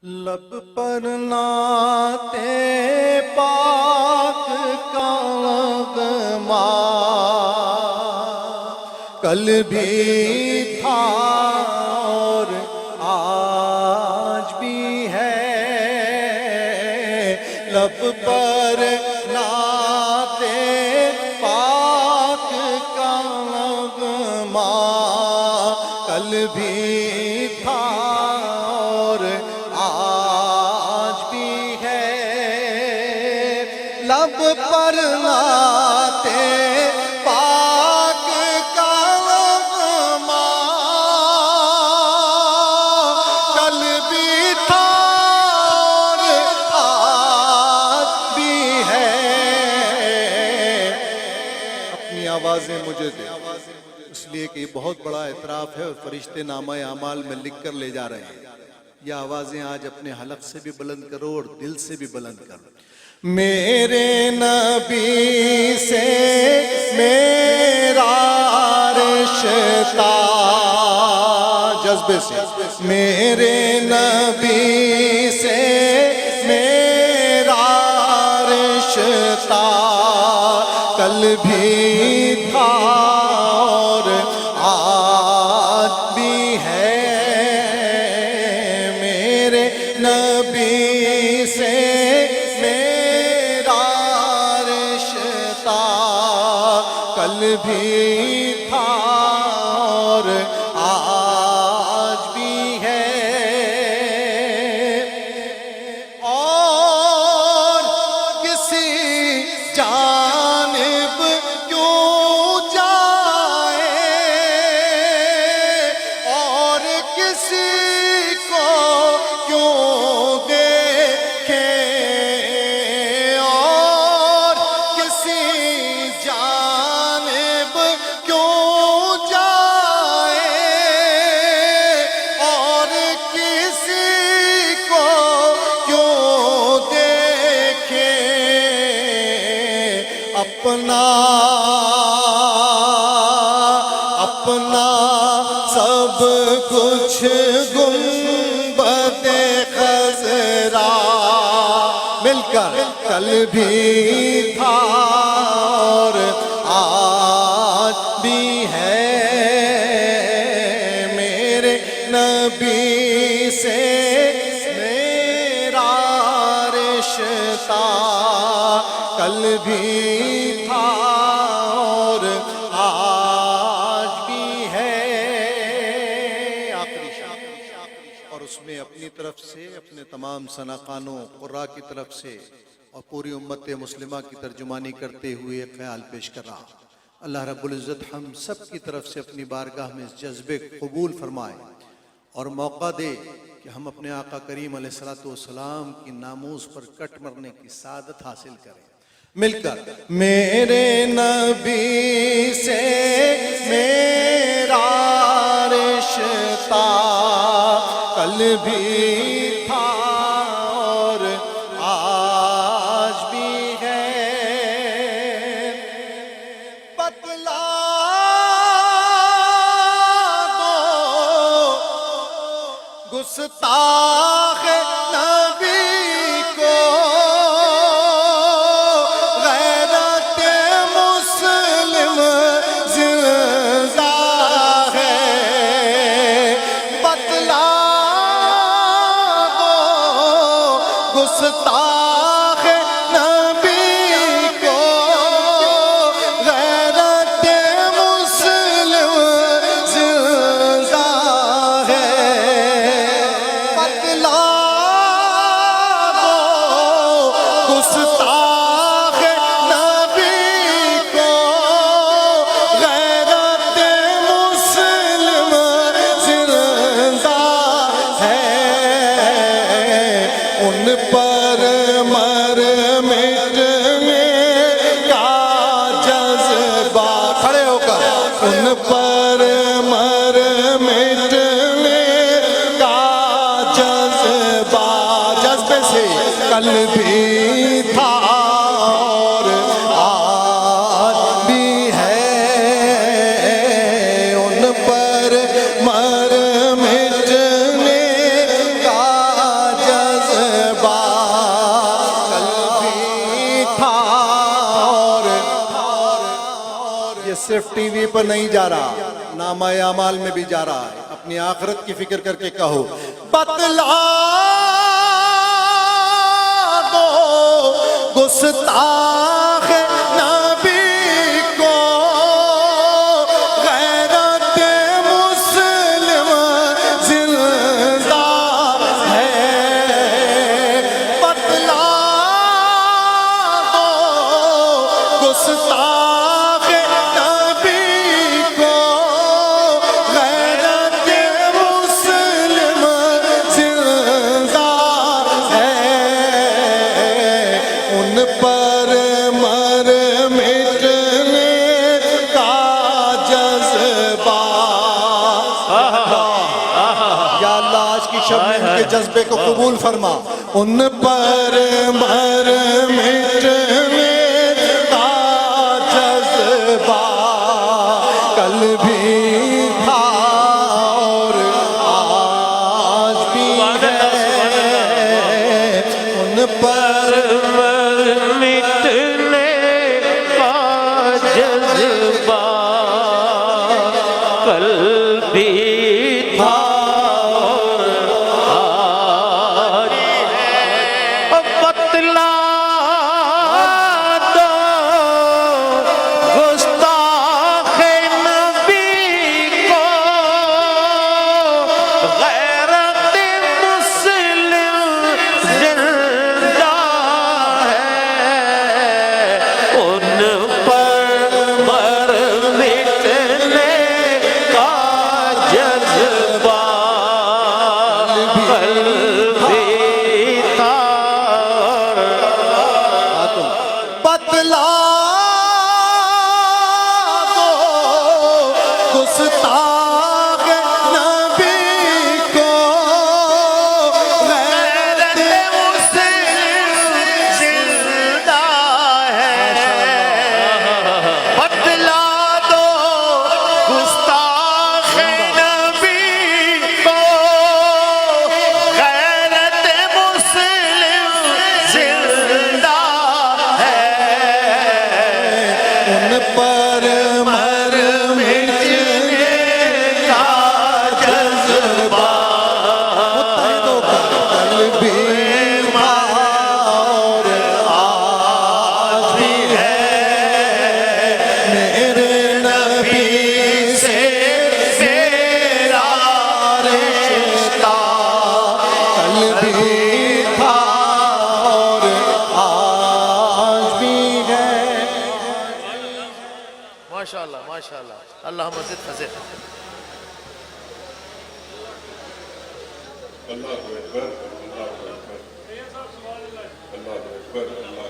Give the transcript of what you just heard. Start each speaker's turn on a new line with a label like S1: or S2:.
S1: لب پر نعت پاک کا نغمہ کل بھی تھا اور آج بھی ہے، لب پر نعت پاک کا نغمہ کل بھی تھا اور آج بھی ہے، لب پر نعت پاک کا نغمہ کل بھی تھا اور آج بھی ہے۔ اپنی آوازیں مجھے دے، اس لیے کہ یہ بہت بڑا اعتراف ہے اور فرشتے نامہ اعمال میں لکھ کر لے جا رہے ہیں۔ یہ آوازیں آج اپنے حلق سے بھی بلند کرو اور دل سے بھی بلند کرو۔ میرے نبی سے میرا رشتہ، جذبے سے، میرے نبی سے میرا رشتہ کل بھی تھا اور آج بھی ہے، میرے نبی سے میرا رشتہ کل بھی تھا اور آج بھی ہے، اور کسی جانب کیوں جائے اور کسی کو کیوں دیکھے، اور کسی جانب کیوں جائے اور کسی کو کیوں دیکھے، اپنا سب کچھ گنبد خضرا مل کر کل بھی تھا اور آج بھی ہے، میرے نبی سے میرا رشتہ کل بھی تھا اور آج بھی ہے۔ آخری شعر، اور اس میں اپنی طرف سے، اپنے تمام ثناخانوں قراء کی طرف سے اور پوری امت مسلمہ کی ترجمانی کرتے ہوئے ایک خیال پیش کر رہا۔ اللہ رب العزت ہم سب کی طرف سے اپنی بارگاہ میں اس جذبے قبول فرمائے اور موقع دے کہ ہم اپنے آقا کریم علیہ السلام کی ناموس پر کٹ مرنے کی سعادت حاصل کریں مل کر۔ میرے نبی سے میرا رشتہ کل بھی تھا اور آج بھی ہے، بتلا دو گستاخ نبی کو غیرت مسلم زندہ ہے، بتلا دو گستاخ نبی کو غیرت مسلم زندہ ہے، بتلا دو گستاخ نبی کو غیرت مسلم زندہ ہے، ان پر مر مٹنے کا جذبہ، کھڑے ہو کر، ان پر مر مٹنے کا جذبہ، جذبے سے کل بھی تھا اور آج بھی ہے، ان پر مر مٹنے کا ٹی وی پر نہیں جا رہا، نامہ اعمال میں بھی جا رہا ہے. اپنی آخرت کی فکر کر کے کہو بتلا دو گستاخ نبی کو غیرت مسلم زندہ ہے. بتلا دو گستاخ نبی کو غیرت مسلم زندہ ہے. ان پر مر مٹنے کا جذبہ. یا اللہ آج کی شب میں ان کے جذبے کو قبول فرما. ان پر مر مٹنے کا جذبہ کل بھی تھا اور آج بھی ہے. ان پر
S2: مٹنے کا جذبہ کل بھی تھا اور آج ہے. بتلا دو گستاخ نبی کو غیرت مسلم زندہ ہے. ان پر مر مٹنے کا جذبہ کل بھی تھا اور
S1: بتلا دو گستاخ نبی کو غیرت
S2: مسلم زندہ ہے. بتلا دو گستاخ نبی کو غیرت مسلم زندہ ہے.
S1: ان پر مر مٹنے
S2: کا جذبہ
S1: متحدوں کا کل بھی تھا اور آج بھی ہے. میرے نبی سے میرا رشتہ کل بھی تھا اور آج بھی ہے.
S2: ماشاءاللہ ماشاءاللہ. اللہ مزید فضل.
S3: اللہ اکبر اللہ اکبر اللہ اکبر اللہ